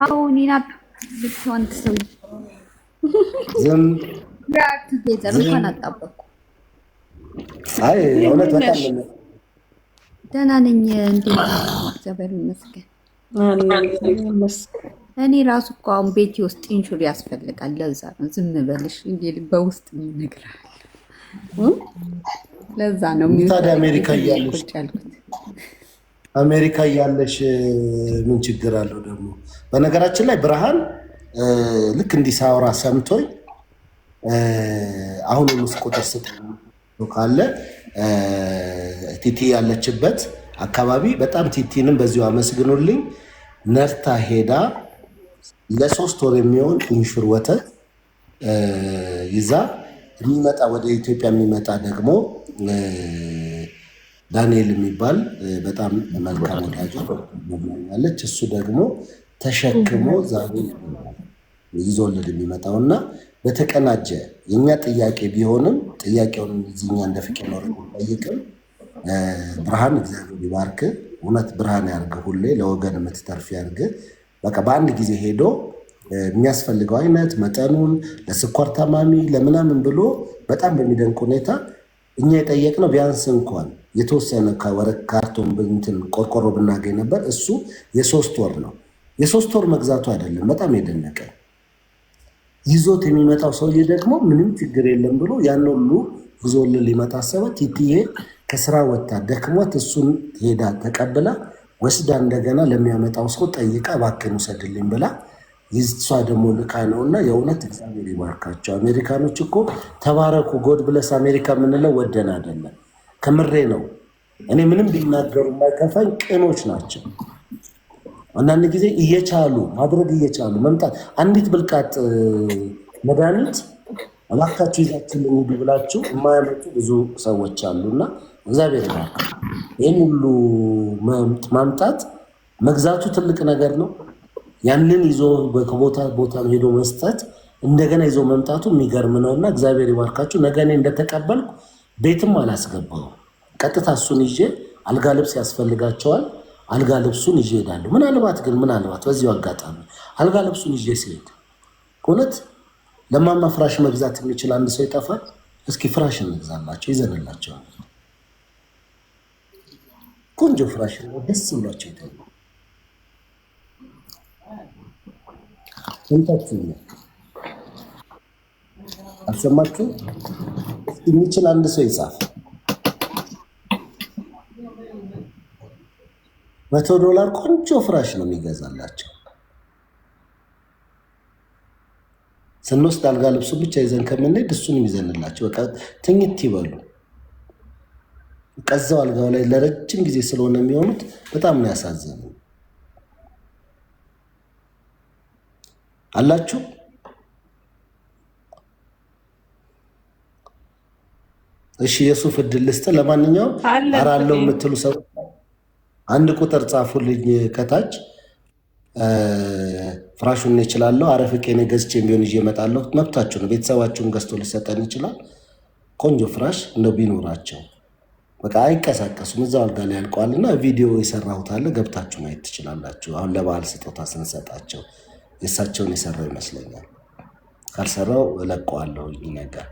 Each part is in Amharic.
አሁን ይናት ልትሆን ሰው ዝም ዳት ጌዘር እንኳን አጣበቅኩ። አይ እውነት በጣም ደህና ነኝ። እንዴት እግዚአብሔር ይመስገን። እኔ ራሱ እኮ አሁን ቤቴ ውስጥ ኢንሹር ያስፈልጋል። ለዛ ነው ዝም በልሽ እንዴ በውስጥ ይነግራል። ለዛ ነው ታዲያ አሜሪካ እያለሽ ምን ችግር አለው ደግሞ? በነገራችን ላይ ብርሃን ልክ እንዲሳውራ ሰምቶኝ አሁን ቁጥር ስጥ ካለ ቲቲ ያለችበት አካባቢ በጣም ቲቲንም በዚሁ አመስግኑልኝ። ነርታ ሄዳ ለ3 ወር የሚሆን ኢንሹር ወተት ይዛ የሚመጣ ወደ ኢትዮጵያ የሚመጣ ደግሞ ዳንኤል የሚባል በጣም መልካም ወዳጅ ያለች እሱ ደግሞ ተሸክሞ ዛሬ ይዞልን የሚመጣው እና በተቀናጀ የኛ ጥያቄ ቢሆንም ጥያቄውን እዚህኛ እንደ ፍቅር ነው ጠይቅም። ብርሃን እግዚአብሔር ይባርክ። እውነት ብርሃን ያርግ። ሁሌ ለወገን የምትተርፍ ያርግ። በቃ በአንድ ጊዜ ሄዶ የሚያስፈልገው አይነት መጠኑን ለስኳር ታማሚ ለምናምን ብሎ በጣም በሚደንቅ ሁኔታ እኛ የጠየቅነው ቢያንስ እንኳን የተወሰነ ከወረቅ ካርቶን እንትን ቆርቆሮ ብናገኝ ነበር። እሱ የ3 ወር ነው። የ3 ወር መግዛቱ አይደለም በጣም የደነቀ ይዞት የሚመጣው ሰውዬ ደግሞ ምንም ችግር የለም ብሎ ያን ሁሉ ይዞልን ሊመጣ አሰበ። ቲቲዬ ከስራ ወጣ ደክሞት እሱን ሄዳ ተቀብላ ወስዳ እንደገና ለሚያመጣው ሰው ጠይቃ እባክህን ውሰድልኝ ብላ ይዟ ደግሞ ልካ ነውና የእውነት እግዚአብሔር ይባርካቸው። አሜሪካኖች እኮ ተባረኩ። ጎድ ብለስ አሜሪካ የምንለው ወደን አይደለም፣ ከምሬ ነው። እኔ ምንም ቢናገሩ የማይከፋኝ ቅኖች ናቸው። አንዳንድ ጊዜ እየቻሉ ማድረግ እየቻሉ መምጣት አንዲት ብልቃጥ መድኃኒት እባካችሁ ይዛችሁልኝ ሂዱ ብላችሁ የማያመጡ ብዙ ሰዎች አሉና እግዚአብሔር ይባርክ። ይህን ሁሉ ማምጣት መግዛቱ ትልቅ ነገር ነው። ያንን ይዞ ከቦታ ቦታ ሄዶ መስጠት እንደገና ይዞ መምጣቱ የሚገርም ነውና እግዚአብሔር ይባርካችሁ። ነገ እኔ እንደተቀበልኩ ቤትም አላስገባው ቀጥታ እሱን ይዤ አልጋ ልብስ ያስፈልጋቸዋል። አልጋ ልብሱን ይዤ እሄዳለሁ። ምናልባት በዚሁ አጋጣሚ አልጋ ልብሱን ይዤ ሲሄድ እውነት ለማማ ፍራሽ መግዛት የሚችል አንድ ሰው ይጠፋል። እስኪ ፍራሽ እንግዛላቸው፣ ይዘንላቸው። ቆንጆ ፍራሽ ነው፣ ደስ ብሏቸው ይተኛሉ። እንታችሁ አልሰማችሁ? የሚችል አንድ ሰው ይጻፍ። $100 ቆንጆ ፍራሽ ነው የሚገዛላቸው። ስንወስድ አልጋ ልብሱን ብቻ ይዘን ከምንሄድ እሱንም ይዘንላቸው። በቃ ትኝት ይበሉ። ቀዛው አልጋው ላይ ለረጅም ጊዜ ስለሆነ የሚሆኑት በጣም ነው ያሳዘኑ። አላችሁ እሺ፣ የሱፍ እድል ልስጥ። ለማንኛውም አራለው የምትሉ ሰው አንድ ቁጥር ጻፉልኝ ከታች። ፍራሹን እችላለሁ አረፍቄ ነው ገዝቼ ቢሆን ይዤ እመጣለሁ። መብታችሁ ነው። ቤተሰባችሁን ገዝቶ ሊሰጠን ይችላል። ቆንጆ ፍራሽ እንደው ቢኖራቸው በቃ አይቀሳቀሱም። እዛው አልጋ ላይ ያልቀዋልና ቪዲዮ የሰራሁት አለ፣ ገብታችሁ ማየት ትችላላችሁ። አሁን ለበዓል ስጦታ ስንሰጣቸው የእሳቸውን የሰራው ይመስለኛል። ካልሰራው እለቀዋለሁ ነገር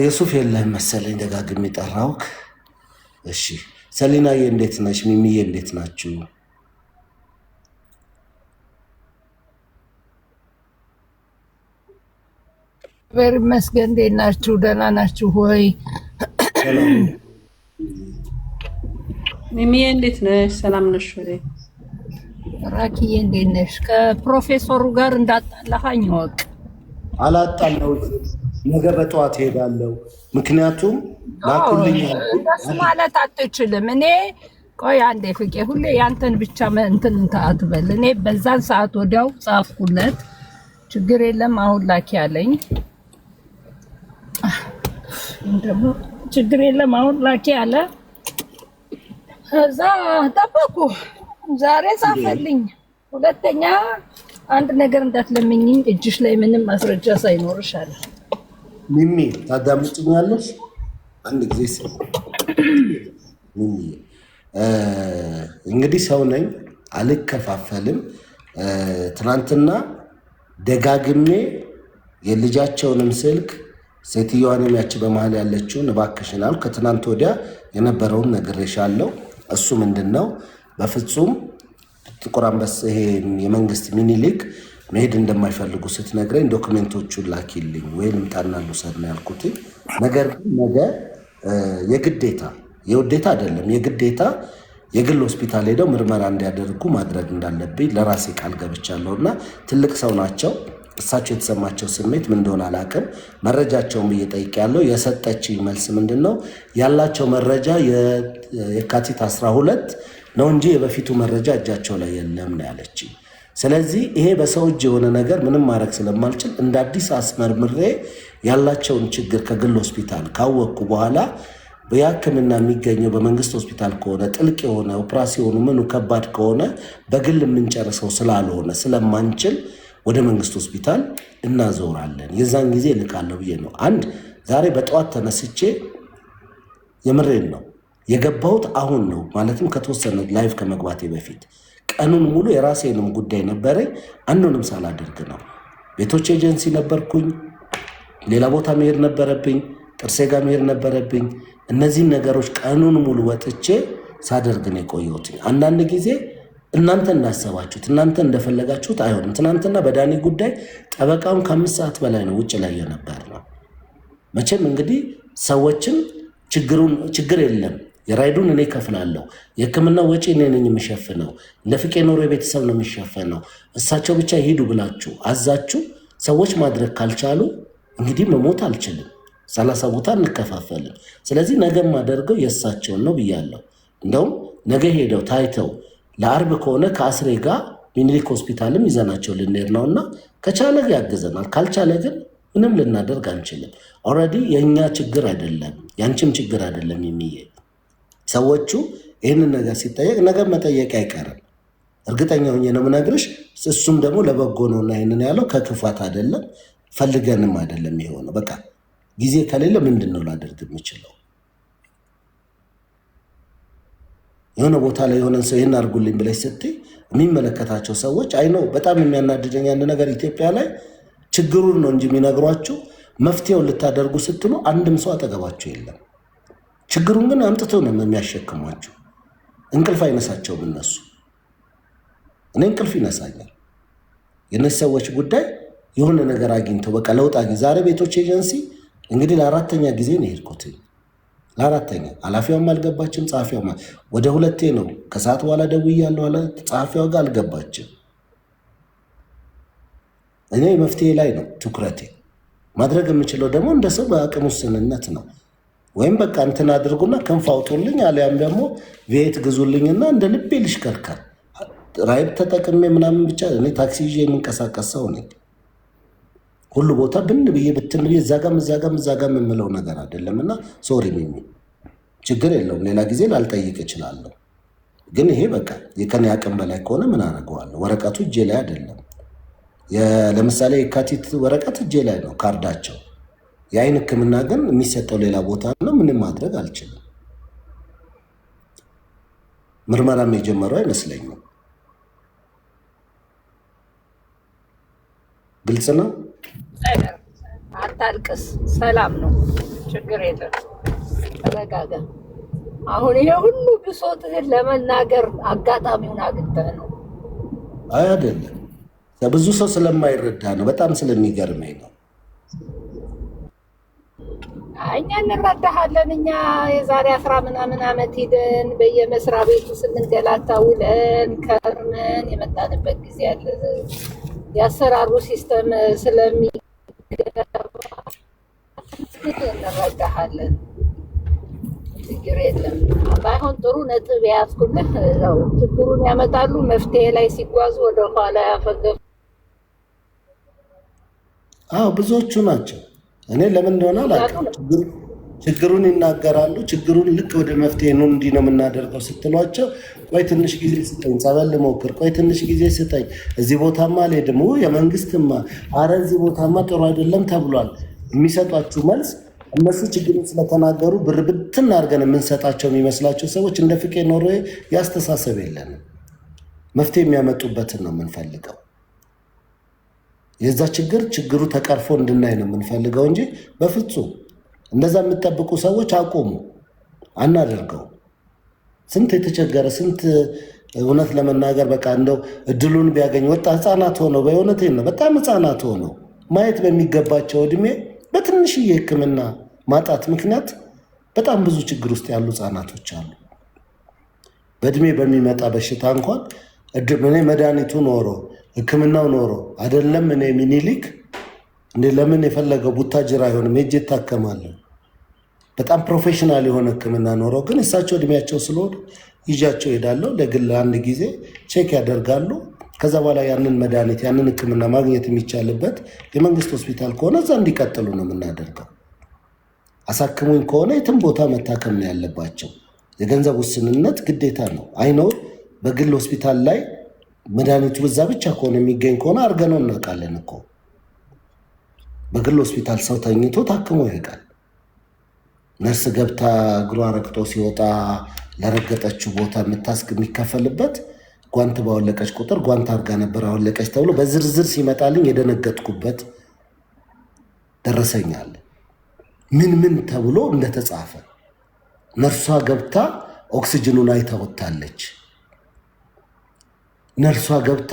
የሱፍ የለህም መሰለኝ ደጋግሜ ጠራውክ። እሺ ሰሊናዬ እንዴት ነሽ? ሚሚዬ እንዴት ናችሁ? እግዚአብሔር ይመስገን። እንዴት ናችሁ? ደህና ናችሁ ሆይ? ሚሚዬ እንዴት ነሽ? ሰላም ነሽ ወይ? ራኪዬ እንዴት ነሽ? ከፕሮፌሰሩ ጋር እንዳጣላሃኝ ወቅ አላጣላሁትም። ነገ በጠዋት ሄዳለሁ። ምክንያቱም ላኩልኝ እንደሱ ማለት አትችልም። እኔ ቆይ አንዴ ፍቄ ሁሌ ያንተን ብቻ እንትን አትበል። እኔ በዛን ሰዓት ወዲያው ጻፍኩለት። ችግር የለም አሁን ላኪ ያለኝ ደግሞ ችግር የለም አሁን ላኪ አለ። ከዛ ጠበቁ። ዛሬ ጻፈልኝ። ሁለተኛ አንድ ነገር እንዳትለምኝኝ እጅሽ ላይ ምንም ማስረጃ ሳይኖርሽ አለ። ሚሚ ታዳምጪኛለሽ? አንድ ጊዜ ሚሚ እንግዲህ ሰው ነኝ አልከፋፈልም። ትናንትና ደጋግሜ የልጃቸውንም ስልክ ሴትዮዋንም ያቺ በመሃል ያለችውን እባክሽን አልኩ። ከትናንት ወዲያ የነበረውን ነግሬሻለሁ። እሱ ምንድነው በፍጹም ጥቁር አንበሳ ይሄ የመንግስት ሚኒሊክ መሄድ እንደማይፈልጉ ስትነግረኝ ዶክመንቶቹን ላኪልኝ ወይንም ጣናሉ ሰድ ነው ያልኩት። ነገር ግን ነገ የግዴታ የውዴታ አይደለም የግዴታ የግል ሆስፒታል ሄደው ምርመራ እንዲያደርጉ ማድረግ እንዳለብኝ ለራሴ ቃል ገብቻለሁና ትልቅ ሰው ናቸው። እሳቸው የተሰማቸው ስሜት ምን እንደሆነ አላውቅም። መረጃቸውን እየጠይቅ ያለው የሰጠችኝ መልስ ምንድነው ያላቸው መረጃ የካቲት 12 ነው እንጂ የበፊቱ መረጃ እጃቸው ላይ የለም ነው ያለችኝ። ስለዚህ ይሄ በሰው እጅ የሆነ ነገር ምንም ማድረግ ስለማልችል እንደ አዲስ አስመርምሬ ያላቸውን ችግር ከግል ሆስፒታል ካወቅኩ በኋላ በሕክምና የሚገኘው በመንግስት ሆስፒታል ከሆነ ጥልቅ የሆነ ኦፕራሲዮኑ ምኑ ከባድ ከሆነ በግል የምንጨርሰው ስላልሆነ ስለማንችል ወደ መንግስት ሆስፒታል እናዞራለን። የዛን ጊዜ ልካለሁ ብዬ ነው። አንድ ዛሬ በጠዋት ተነስቼ የምሬን ነው የገባሁት አሁን ነው ማለትም ከተወሰነ ላይቭ ከመግባቴ በፊት ቀኑን ሙሉ የራሴንም ጉዳይ ነበረኝ። አንዱንም ሳላደርግ ነው ቤቶች ኤጀንሲ ነበርኩኝ። ሌላ ቦታ መሄድ ነበረብኝ። ጥርሴ ጋር መሄድ ነበረብኝ። እነዚህን ነገሮች ቀኑን ሙሉ ወጥቼ ሳደርግ ነው የቆየሁት። አንዳንድ ጊዜ እናንተ እንዳሰባችሁት እናንተ እንደፈለጋችሁት አይሆንም። ትናንትና በዳኒ ጉዳይ ጠበቃውን ከ5 ሰዓት በላይ ነው ውጭ ላይ የነበር ነው። መቼም እንግዲህ ሰዎችን ችግር የለም የራይዱን እኔ ከፍላለሁ፣ የሕክምና ወጪ እኔ ነኝ የሚሸፍነው፣ ለፍቄ ኖሮ የቤተሰብ ነው የሚሸፈነው፣ እሳቸው ብቻ ይሄዱ ብላችሁ አዛችሁ ሰዎች ማድረግ ካልቻሉ እንግዲህ መሞት አልችልም። 30 ቦታ እንከፋፈልም። ስለዚህ ነገ ማደርገው የእሳቸውን ነው ብያለሁ። እንደውም ነገ ሄደው ታይተው ለአርብ ከሆነ ከአስሬ ጋር ሚኒሊክ ሆስፒታልም ይዘናቸው ልንሄድ ነውና ከቻለ ያግዘናል፣ ካልቻለ ግን ምንም ልናደርግ አንችልም። ኦልሬዲ የኛ ችግር አይደለም ያንቺም ችግር አይደለም። የሚዬ ሰዎቹ ይህንን ነገር ሲጠየቅ ነገ መጠየቅ አይቀርም። እርግጠኛ ሆኜ ነው የምነግርሽ። እሱም ደግሞ ለበጎ ነውና ይህንን ያለው ከክፋት አይደለም ፈልገንም አይደለም የሆነው። በቃ ጊዜ ከሌለ ምንድን ነው ላደርግ የምችለው? የሆነ ቦታ ላይ የሆነ ሰው ይህን አድርጉልኝ ብለሽ ስትይ የሚመለከታቸው ሰዎች አይኖ በጣም የሚያናድደኝ አንድ ነገር ኢትዮጵያ ላይ ችግሩን ነው እንጂ የሚነግሯችሁ መፍትሄውን ልታደርጉ ስትሉ አንድም ሰው አጠገባችሁ የለም። ችግሩን ግን አምጥተው ነው የሚያሸክሟችሁ። እንቅልፍ አይነሳቸውም እነሱ። እኔ እንቅልፍ ይነሳኛል። የእነዚህ ሰዎች ጉዳይ የሆነ ነገር አግኝተው በቃ ለውጥ አግኝ። ዛሬ ቤቶች ኤጀንሲ እንግዲህ ለአራተኛ ጊዜ ነው የሄድኩት። ለአራተኛ ኃላፊዋም አልገባችም፣ ጸሐፊዋም ወደ 2 ነው ከሰዓት በኋላ ደውያለሁ አለ። ጸሐፊዋ ጋር አልገባችም። እኔ መፍትሄ ላይ ነው ትኩረቴ። ማድረግ የምችለው ደግሞ እንደ ሰው በአቅም ውስንነት ነው። ወይም በቃ እንትን አድርጉና ክንፍ አውጡልኝ፣ አሊያም ደግሞ ቤት ግዙልኝና እንደ ልቤ ልሽከርከር ራይድ ተጠቅሜ ምናምን ብቻ። እኔ ታክሲ ይዤ የምንቀሳቀስ ሰው ነኝ። ሁሉ ቦታ ብን ብዬ ብትን ብዬ እዛጋም የምለው ነገር አይደለምና ሶሪ ሚሚ፣ ችግር የለውም። ሌላ ጊዜ ላልጠይቅ እችላለሁ። ግን ይሄ በቃ የከኔ አቅም በላይ ከሆነ ምን አደርገዋለሁ? ወረቀቱ እጄ ላይ አይደለም። ለምሳሌ የካቲት ወረቀት እጄ ላይ ነው ካርዳቸው። የአይን ሕክምና ግን የሚሰጠው ሌላ ቦታ ነው። ምንም ማድረግ አልችልም። ምርመራም የጀመረው አይመስለኝም። ግልጽ ነው። አታልቅስ፣ ሰላም ነው፣ ችግር የለም፣ ተረጋጋ። አሁን ይሄ ሁሉ ብሶትህን ለመናገር አጋጣሚውን አግኝተህ ነው? አይ አይደለም፣ ብዙ ሰው ስለማይረዳ ነው። በጣም ስለሚገርመኝ ነው። እኛ እንረዳሃለን። እኛ የዛሬ 10 ምናምን ዓመት ሄደን በየመስሪያ ቤቱ ስንገላታ ውለን ከርመን የመጣንበት ጊዜ አለ። የአሰራሩ ሲስተም እንረዳሃለን። ችግር የለም። ባይሆን ጥሩ ነጥብ ያዝኩልህ። ያው ችግሩን ያመጣሉ፣ መፍትሄ ላይ ሲጓዙ ወደኋላ ያፈገፉ ብዙዎቹ ናቸው። እኔ ለምን እንደሆነ አላውቅም። ችግሩን ይናገራሉ። ችግሩን ልክ ወደ መፍትሄ ነው እንዲህ ነው የምናደርገው ስትሏቸው፣ ቆይ ትንሽ ጊዜ ስጠኝ፣ ጸበል ልሞክር፣ ቆይ ትንሽ ጊዜ ስጠኝ፣ እዚህ ቦታማ አልሄድም፣ የመንግስትማ አረ እዚህ ቦታማ ጥሩ አይደለም ተብሏል። የሚሰጧችሁ መልስ እነሱ ችግሩን ስለተናገሩ ብር ብትን አድርገን የምንሰጣቸው የሚመስላቸው ሰዎች እንደ ፍቄ ኖሮ ያስተሳሰብ የለንም። መፍትሄ የሚያመጡበትን ነው የምንፈልገው። የዛ ችግሩ ተቀርፎ እንድናይ ነው የምንፈልገው እንጂ በፍጹም እንደዛ የምትጠብቁ ሰዎች አቁሙ፣ አናደርገው። ስንት የተቸገረ ስንት እውነት ለመናገር በቃ እንደው እድሉን ቢያገኝ ወጣ ህፃናት ሆነው በእውነቴን ነው በጣም ህፃናት ሆነው ማየት በሚገባቸው እድሜ በትንሽዬ ሕክምና ማጣት ምክንያት በጣም ብዙ ችግር ውስጥ ያሉ ህፃናቶች አሉ። በእድሜ በሚመጣ በሽታ እንኳን እኔ መድኃኒቱ ኖሮ ሕክምናው ኖሮ አይደለም እኔ ሚኒሊክ እንደ ለምን የፈለገው ቡታጅራ አይሆንም ሄጄ እታከማለሁ። በጣም ፕሮፌሽናል የሆነ ሕክምና ኖሮ ግን እሳቸው እድሜያቸው ስለሆነ ይዣቸው ሄዳለሁ። ለግል አንድ ጊዜ ቼክ ያደርጋሉ። ከዛ በኋላ ያንን መድኃኒት ያንን ሕክምና ማግኘት የሚቻልበት የመንግስት ሆስፒታል ከሆነ እዛ እንዲቀጥሉ ነው የምናደርገው። አሳክሙኝ ከሆነ የትም ቦታ መታከም ነው ያለባቸው። የገንዘብ ውስንነት ግዴታ ነው። አይነው በግል ሆስፒታል ላይ መድኃኒቱ በዛ ብቻ ከሆነ የሚገኝ ከሆነ አድርገነው እናውቃለን እኮ። በግል ሆስፒታል ሰው ተኝቶ ታክሞ ይሄዳል። ነርስ ገብታ እግሯ ረግጦ ሲወጣ ለረገጠችው ቦታ የሚከፈልበት ጓንት ባወለቀች ቁጥር ጓንት አድርጋ ነበር አወለቀች ተብሎ በዝርዝር ሲመጣልኝ የደነገጥኩበት ደረሰኛል። ምን ተብሎ እንደተጻፈ ነርሷ ገብታ ኦክሲጅኑን አይታ ወጣለች። ነርሷ ገብታ